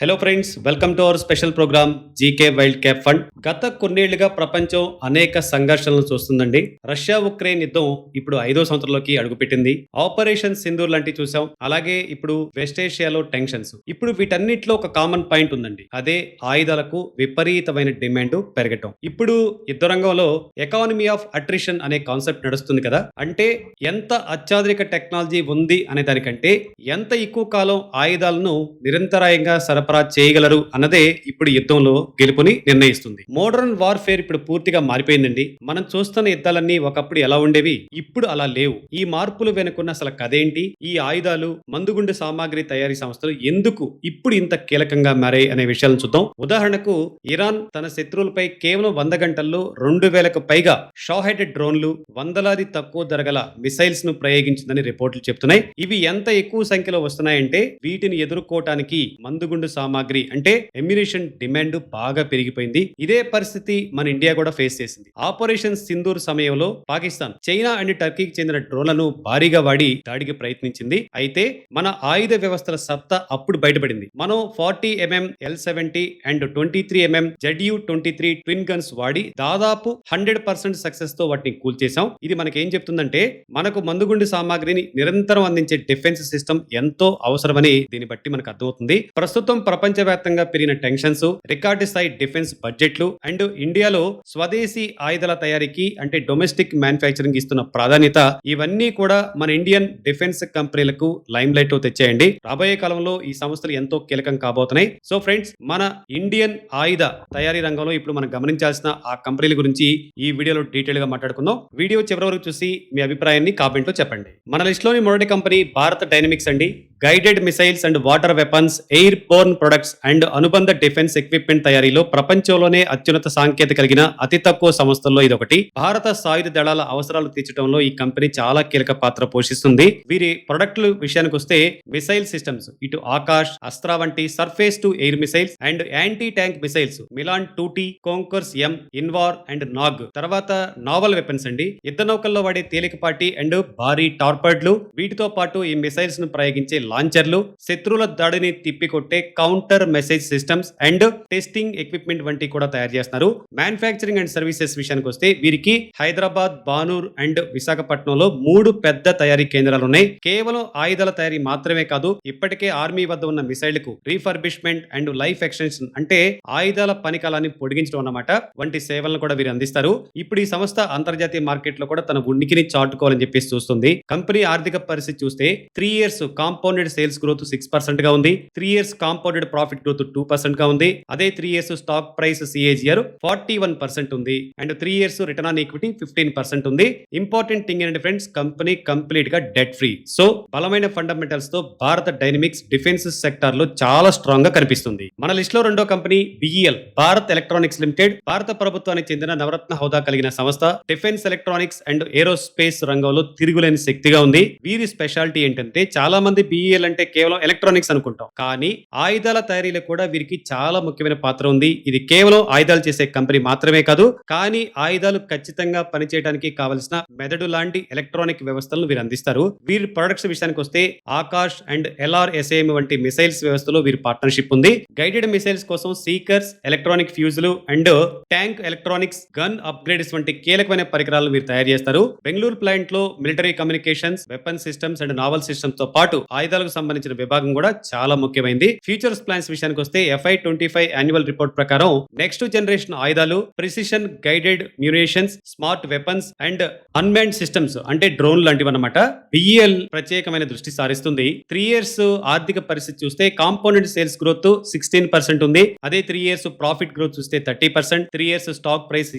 Hello friends, welcome to our special programme GK wild cap fund. గత కొన్నేళ్లుగా ప్రపంచం అనేక సంఘర్షణలు చూస్తుందండి. రష్యా ఉక్రెయిన్ యుద్ధం ఇప్పుడు 5వ సంవత్సరంలోకి అడుగుపెట్టింది. ఆపరేషన్ సింధూర్ లాంటివి చూసాం. అలాగే ఇప్పుడు వెస్ట్ ఏషియాలో టెన్షన్స్. ఇప్పుడు వీటన్నిటిలో ఒక కామన్ పాయింట్ ఉందండి. అదే ఆయుధాలకు విపరీతమైన డిమాండ్ పెరగటం. ఇప్పుడు యుద్ధ రంగంలో ఎకానమీ ఆఫ్ అట్రిషన్ అనే కాన్సెప్ట్ నడుస్తుంది కదా. అంటే ఎంత అత్యాధునిక టెక్నాలజీ ఉంది అనే దానికంటే ఎంత ఎక్కువ కాలం ఆయుధాలను నిరంతరాయంగా సరఫరా చేయగలరు అన్నదే ఇప్పుడు యుద్ధంలో గెలుపుని నిర్ణయిస్తుంది. మోడర్న్ వార్ఫేర్ ఇప్పుడు పూర్తిగా మారిపోయిందండి. మనం చూస్తున్న యుద్ధాలన్నీ ఒకప్పుడు ఎలా ఉండేవి, ఇప్పుడు అలా లేవు. ఈ మార్పులు వెనుకున్న అసలు కథేంటి, ఈ ఆయుధాలు, మందుగుండు సామాగ్రి తయారీ సంస్థలు ఎందుకు ఇప్పుడు ఇంత కీలకంగా మారాయి అనే విషయాలను చూద్దాం. ఉదాహరణకు ఇరాన్ తన శత్రువులపై కేవలం 100 గంటల్లో 2000కు పైగా షాహెడ్ డ్రోన్లు, వందలాది తక్కువ ధర గల మిసైల్స్ ను ప్రయోగించిందని రిపోర్టులు చెప్తున్నాయి. ఇవి ఎంత ఎక్కువ సంఖ్యలో వస్తున్నాయంటే వీటిని ఎదుర్కోవటానికి మందుగుండు సామాగ్రి అంటే ఎమ్యునిషన్ డిమాండ్ బాగా పెరిగిపోయింది. ఇదే పరిస్థితి మన ఇండియా కూడా ఫేస్ చేసింది. ఆపరేషన్ సింధూర్ సమయంలో పాకిస్తాన్, చైనా అండ్ టర్కీకి చెందిన డ్రోన్లను భారీగా వాడి దాడికి ప్రయత్నించింది. అయితే మన ఆయుధ వ్యవస్థల సత్తా అప్పుడు బయటపడింది. మనం 40mm L70 and 23mm ZU-23 twin guns వాడి దాదాపు 100% సక్సెస్ తో వాటిని కూల్చేశాం. ఇది మనకేం చెప్తుందంటే మనకు మందుగుండు సామాగ్రిని నిరంతరం అందించే డిఫెన్స్ సిస్టమ్ ఎంతో అవసరమని దీన్ని బట్టి మనకు అర్థమవుతుంది. ప్రస్తుతం ప్రపంచవ్యాప్తంగా పెరిగిన టెన్షన్స్, రికార్డు స్థాయి డిఫెన్స్ బడ్జెట్లు అండ్ ఇండియాలో స్వదేశీ ఆయుధాల తయారీకి అంటే డొమెస్టిక్ మ్యానుఫ్యాక్చరింగ్ ఇస్తున్న ప్రాధాన్యత, ఇవన్నీ కూడా మన ఇండియన్ డిఫెన్స్ కంపెనీలకు లైమ్ లైట్ తెచ్చాయండి. రాబోయే కాలంలో ఈ సంస్థలు ఎంతో కీలకం కాబోతున్నాయి. సో ఫ్రెండ్స్, మన ఇండియన్ ఆయుధ తయారీ రంగంలో ఇప్పుడు మనం గమనించాల్సిన ఆ కంపెనీల గురించి ఈ వీడియోలో డీటెయిల్ గా మాట్లాడుకుందాం. వీడియో చివరి వరకు చూసి మీ అభిప్రాయాన్ని కామెంట్ లో చెప్పండి. మన లిస్ట్ లోని మొదటి కంపెనీ భారత్ డైనమిక్స్ అండి. Guided missiles and water weapons, air Born products and అనుబంధ డిఫెన్స్ ఎక్విప్మెంట్ తయారీలో ప్రపంచంలోనే అత్యున్నత సాంకేతిక కలిగిన అతి తక్కువ సంస్థల్లో ఇదొకటి. భారత సాయుధ దళాల అవసరాలు తీర్చడంలో ఈ కంపెనీ చాలా కీలక పాత్ర పోషిస్తుంది. వీరి ప్రొడక్ట్ల విషయానికి వస్తే మిసైల్ సిస్టమ్స్, ఇటు ఆకాష్, అస్త్రా వంటి surface to air missiles and anti tank missiles, Milan 2T, Konkurs M, Invar and Nag. తర్వాత నావల్ వెపన్స్ అండి. యుద్ధ నౌకల్లో వాడే తేలికపాటి అండ్ భారీ టార్పర్డ్లు, వీటితో పాటు ఈ మిసైల్స్ ను ప్రయోగించే లాంచర్లు, శత్రువుల దాడిని తిప్పికొట్టే counter message systems and testing equipment వంటి కూడా తయారు చేస్తున్నారు. మ్యానుఫ్యాక్చరింగ్ అండ్ సర్వీసెస్ విషయానికి వస్తే వీరికి హైదరాబాద్, బానూర్ అండ్ విశాఖపట్నంలో 3 పెద్ద తయారీ కేంద్రాలు ఉన్నాయి. కేవలం ఆయుధాల తయారీ మాత్రమే కాదు, ఇప్పటికే ఆర్మీ వద్ద ఉన్న మిసైళ్లకు రీఫర్బిష్మెంట్ అండ్ లైఫ్ ఎక్స్టెన్షన్ అంటే ఆయుధాల పనికాలాన్ని పొడిగించడం అన్నమాట వంటి సేవలను కూడా వీరు అందిస్తారు. ఇప్పుడు ఈ సంస్థ అంతర్జాతీయ మార్కెట్ లో కూడా తన ఉనికిని చాటుకోవాలని చెప్పేసి చూస్తుంది. కంపెనీ ఆర్థిక పరిస్థితి చూస్తే 3 years కాంపౌండెడ్ సేల్స్ గ్రోత్ 6% గా ఉంది. 3 years కాంపౌండెడ్ ప్రాఫిట్ గ్రోత్ 2% గా ఉంది. అదే 3 years స్టాక్ ప్రైస్ CAGR 41% ఉంది. And 3 years return on equity 15% ఉంది. ఇంపార్టెంట్ థింగ్ ఏంటంటే ఫ్రెండ్స్, కంపెనీ కంప్లీట్ గా డెట్ ఫ్రీ. సో బలమైన ఫండమెంటల్స్ తో భారత డైనమిక్స్ డిఫెన్స్ సెక్టార్ లో చాలా స్ట్రాంగ్ గా కనిపిస్తుంది. మన లిస్ట్ లో రెండో company BEL, Bharat electronics limited. భారత ప్రభుత్వానికి చెందిన నవరత్న హోదా కలిగిన సంస్థ. డిఫెన్స్ ఎలక్ట్రానిక్స్ అండ్ ఏరోస్పేస్ రంగంలో తిరుగులేని శక్తిగా ఉంది. వీరి స్పెషాలిటీ ఏంటంటే, చాలా మంది BEL అంటే కేవలం ఎలక్ట్రానిక్స్ అనుకుంటాం, కానీ ఆయుధాల తయారీలో కూడా వీరికి చాలా ముఖ్యమైన పాత్ర ఉంది. ఇది కేవలం ఆయుధాలు చేసే కంపెనీ మాత్రమే కాదు, కానీ ఆయుధాలు ఖచ్చితంగా పనిచేయడానికి కావలసిన మెదడు లాంటి ఎలక్ట్రానిక్ వ్యవస్థలను వీరు అందిస్తారు. వీరి ప్రొడక్ట్స్ విషయానికి వస్తే ఆకాష్ అండ్ LRSAM వంటి మిసైల్స్ వ్యవస్థలో వీరి పార్ట్నర్షిప్ ఉంది. గైడెడ్ మిసైల్స్ కోసం సీకర్స్, ఎలక్ట్రానిక్ ఫ్యూజులు and tank electronics, gun upgrades వంటి కీలకమైన పరికరాలను వీరు తయారు చేస్తారు. బెంగళూరు ప్లాంట్ లో military communications, weapon systems and naval systems తో పాటు ఆయుధాలకు సంబంధించిన విభాగం కూడా చాలా ముఖ్యమైనది. ఫ్యూచర్స్ ప్లాన్స్ విషయానికి వస్తే FY25 యాన్యువల్ రిపోర్ట్ ప్రకారం నెక్స్ట్ జనరేషన్ ఆయుధాలు, precision guided munitions, smart weapons and unmanned systems అంటే డ్రోన్ లాంటివి అన్నమాట. BEL ప్రత్యేకమైన దృష్టి సారిస్తుంది. 3 years ఆర్థిక పరిస్థితి చూస్తే కాంపౌండెడ్ సేల్స్ గ్రోత్ 16% ఉంది. అదే 3 years ప్రాఫిట్ గ్రోత్ చూస్తే 30%, 3 years స్టాక్ ప్రైస్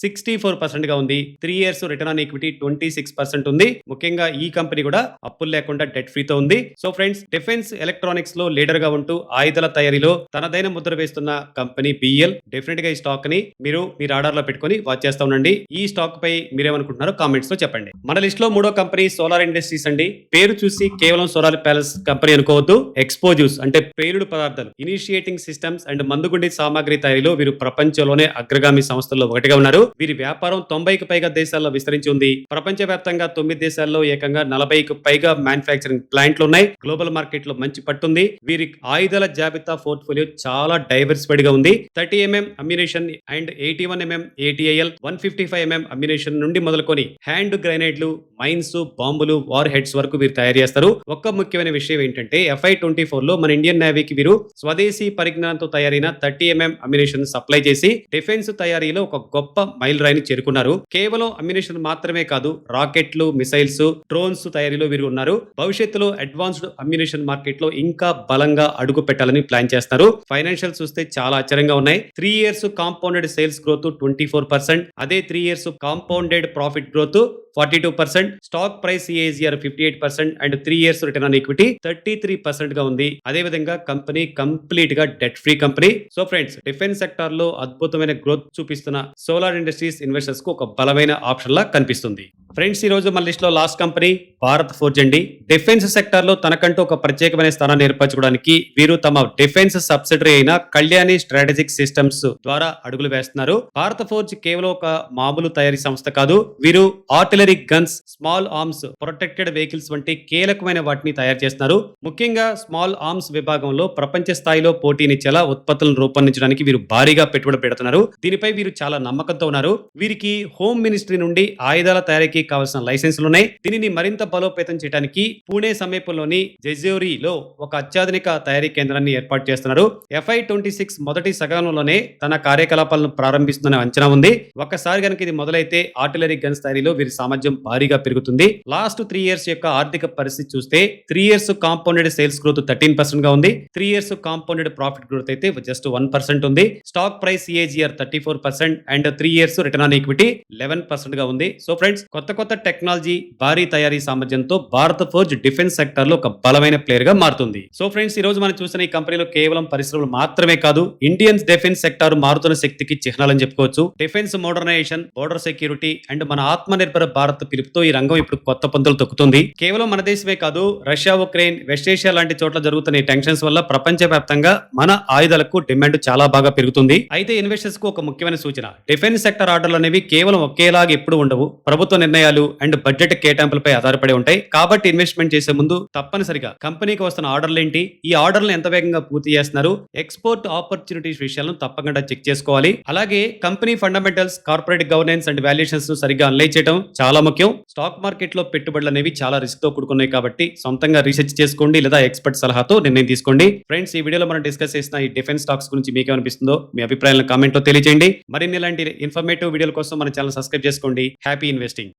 64% గా ఉంది. 3 years రిటర్న్ ఆన్ ఈక్విటీ 26% ఉంది. ముఖ్యంగా ఈ కంపెనీ కూడా అప్పులు లేకుండా డెట్ ఫ్రీ తో ఉంది. సో ఫ్రెండ్స్, డిఫెన్స్ ఎలక్ట్రానిక్స్ లో లీడర్ గా ఉంటూ ఆయుధాల తయారీలో తనదైన ముద్ర వేస్తున్న కంపెనీ BEL. డెఫినెట్ గా ఈ స్టాక్ ని మీరు మీ రాడార్ లో పెట్టుకొని వాచ్ చేస్తా ఉండండి. ఈ స్టాక్ పై మీరేమనుకుంటున్నారో కామెంట్స్ లో చెప్పండి. మన లిస్ట్ లో మూడో కంపెనీ సోలార్ ఇండస్ట్రీస్ అండి. పేరు చూసి కేవలం సోలార్ ప్యానెల్స్ కంపెనీ అనుకోవద్దు. ఎక్స్పోజ్యూస్ అంటే పేలుడు పదార్థాలు, ఇనిషియేటింగ్ సిస్టమ్స్ అండ్ మందుగుండి సామాగ్రి తయారీలో వీరు ప్రపంచంలోనే అగ్రగామి సంస్థల్లో ఒకటిగా ఉన్నారు. వీరి వ్యాపారం 90కి పైగా దేశాల్లో విస్తరించి ఉంది. ప్రపంచవ్యాప్తంగా 9 దేశాల్లో ఏకంగా 40కి పైగా మ్యానుఫ్యాక్చరింగ్ ప్లాంట్లు ఉన్నాయి. గ్లోబల్ మార్కెట్ లో మంచి పట్టుంది. వీరి ఆయుధ ఆయుధాల జాబితా పోర్ట్ఫోలియో చాలా డైవర్సిఫైడ్ గా ఉంది. 30 mm ammunition and 81 mm ATIL, 155 mm ammunition నుండి మొదలుకొని హ్యాండ్ గ్రైనేడ్లు, మైన్స్, బాంబులు, వార్ హెడ్స్ వరకు వీరు తయారు చేస్తారు. ఒక్క ముఖ్యమైన విషయం ఏంటంటే FY24 లో మన ఇండియన్ నేవీకి వీరు స్వదేశీ పరిజ్ఞానంతో తయారైన 30 mm అమ్యునేషన్ సప్లై చేసి డిఫెన్స్ తయారీలో ఒక గొప్ప మైల్ రాయిని చేరుకున్నారు. కేవలం అమ్యునేషన్ మాత్రమే కాదు, రాకెట్లు, మిసైల్స్, డ్రోన్స్ తయారీలో వీరు ఉన్నారు. భవిష్యత్తులో అడ్వాన్స్డ్ అమ్యునేషన్ మార్కెట్ లో ఇంకా బలంగా అడుగు పెట్టాలని ప్లాన్ చేస్తున్నారు. ఫైనాన్షియల్ చూస్తే చాలా ఆశ్చర్యంగా ఉన్నాయి. 3 years కాంపౌండెడ్ సేల్స్ గ్రోత్ 24%, అదే 3 years compounded profit growth 42%, stock price CAGR 58% and 3 years return on equity 33% గా ఉంది. అదే విధంగా కంపెనీ కంప్లీట్ గా debt free company. So friends, defence sector లో అద్భుతమైన గ్రోత్ చూపిస్తున్న సోలార్ ఇండస్ట్రీస్ ఇన్వెస్టర్స్ కు ఒక బలమైన ఆప్షన్ లా కనిపిస్తుంది. ఫ్రెండ్స్, ఈ రోజు మన లిస్ట్ లో లాస్ట్ కంపెనీ భారత్ ఫోర్జ్ అండి. డిఫెన్స్ సెక్టార్ లో తనకంటూ ఒక ప్రత్యేకమైన స్థానాన్ని ఏర్పరచుకోవడానికి వీరు తమ డిఫెన్స్ సబ్సిడరీ అయిన కళ్యాణి స్ట్రాటజిక్ సిస్టమ్స్ ద్వారా అడుగులు వేస్తున్నారు. భారత్ ఫోర్జ్ కేవలం ఒక మామూలు తయారీ సంస్థ కాదు. వీరు artillery guns, small arms, protected vehicles వంటి కీలకమైన వాటిని తయారు చేస్తున్నారు. ముఖ్యంగా స్మాల్ ఆర్మ్స్ విభాగంలో ప్రపంచ స్థాయిలో పోటీనిచ్చేలా ఉత్పత్తులను రూపొందించడానికి వీరు భారీగా పెట్టుబడి పెడుతున్నారు. దీనిపై వీరు చాలా నమ్మకంతో ఉన్నారు. వీరికి హోమ్ మినిస్ట్రీ నుండి ఆయుధాల తయారీకి కావాల్సిన లైసెన్సులు ఉన్నాయి. దీనిని మరింత బలోపేతం చేయడానికి పూణే సమీపంలోని జెజోరీలో ఒక అత్యాధునిక తయారీ కేంద్రాన్ని ఏర్పాటు చేస్తున్నారు. FY26 మొదటి సగంలోనే తన కార్యకలాపాలను ప్రారంభిస్తుందనే అంచనా ఉంది. ఒక్కసారి కనుక ఇది మొదలైతే ఆర్టిలరీ గన్స్ తయారీలో వీరి సామర్థ్యం భారీగా పెరుగుతుంది. లాస్ట్ 3 years యొక్క ఆర్థిక పరిస్థితి చూస్తే 3 years కాంపౌండెడ్ సేల్స్ గ్రోత్ 13% గా ఉంది. 3 years కాంపౌండెడ్ ప్రాఫిట్ గ్రోత్ అయితే జస్ట్ 1% ఉంది. Stock price CAGR 34% and 3 years return on equity 11% గా ఉంది. సో ఫ్రెండ్స్, కొత్త టెక్నాలజీ, భారీ తయారీ సామర్థ్యంతో భారత్ ఫోర్జ్ డిఫెన్స్ సెక్టర్ లో ఒక బలమైన ప్లేయర్ గా మారుతుంది. సో ఫ్రెండ్స్, ఈ రోజు మనం చూసిన ఈ కంపెనీలో కేవలం పరిశ్రమలు మాత్రమే కాదు, ఇండియన్ డిఫెన్స్ సెక్టార్ మారుతున్న శక్తికి చిహ్నాలని చెప్పుకోవచ్చు. Defence modernisation, border security and మన ఆత్మ నిర్భర భారత్ పిలుపుతో ఈ రంగం ఇప్పుడు కొత్త పంతులు తొక్కుతుంది. కేవలం మన దేశమే కాదు, రష్యా, ఉక్రెయిన్, వెస్ట్ ఏషియా లాంటి చోట్ల జరుగుతున్న ఈ టెన్షన్స్ వల్ల ప్రపంచవ్యాప్తంగా మన ఆయుధాలకు డిమాండ్ చాలా బాగా పెరుగుతుంది. అయితే ఇన్వెస్టర్స్ కు ఒక ముఖ్యమైన సూచన, డిఫెన్స్ సెక్టర్ ఆర్డర్లు అనేవి కేవలం ఒకేలాగా ఎప్పుడు ఉండవు. ప్రభుత్వ నిర్ణయాలు అండ్ బడ్జెట్ కేటాయింపులపై ఆధారపడి ఉంటాయి. కాబట్టి ఇన్వెస్ట్మెంట్ చేసే ముందు తప్పనిసరిగా కంపెనీకి వస్తున్న ఆర్డర్లు ఏంటి, ఈ ఆర్డర్లను ఎంత వేగంగా పూర్తి చేస్తున్నారు, ఎక్స్పోర్ట్ ఆపర్చునిటీస్ విషయాలను తప్పకుండా చెక్ చేసుకోవాలి. అలాగే company fundamentals, corporate governance and valuations ను సరిగ్గా అనలైజ్ చేయడం చాలా ముఖ్యం. స్టాక్ మార్కెట్ లో పెట్టుబడులు అనేవి చాలా రిస్క్ తో కూడుకున్నాయి కాబట్టి సొంతంగా రీసెర్చ్ చేసుకోండి లేదా ఎక్స్పర్ట్ సలహాతో నిర్ణయం తీసుకోండి. ఫ్రెండ్స్, ఈ వీడియోలో మనం డిస్కస్ చేసిన ఈ డిఫెన్స్ స్టాక్స్ గురించి మీకు ఏమనిపిస్తుందో మీ అభిప్రాయాలను కామెంట్ లో తెలియజేయండి. మరిన్ని ఇలాంటి ఇన్ఫర్మేటివ్ వీడియోల కోసం మన ఛానల్ సబ్స్క్రైబ్ చేసుకోండి. Happy investing.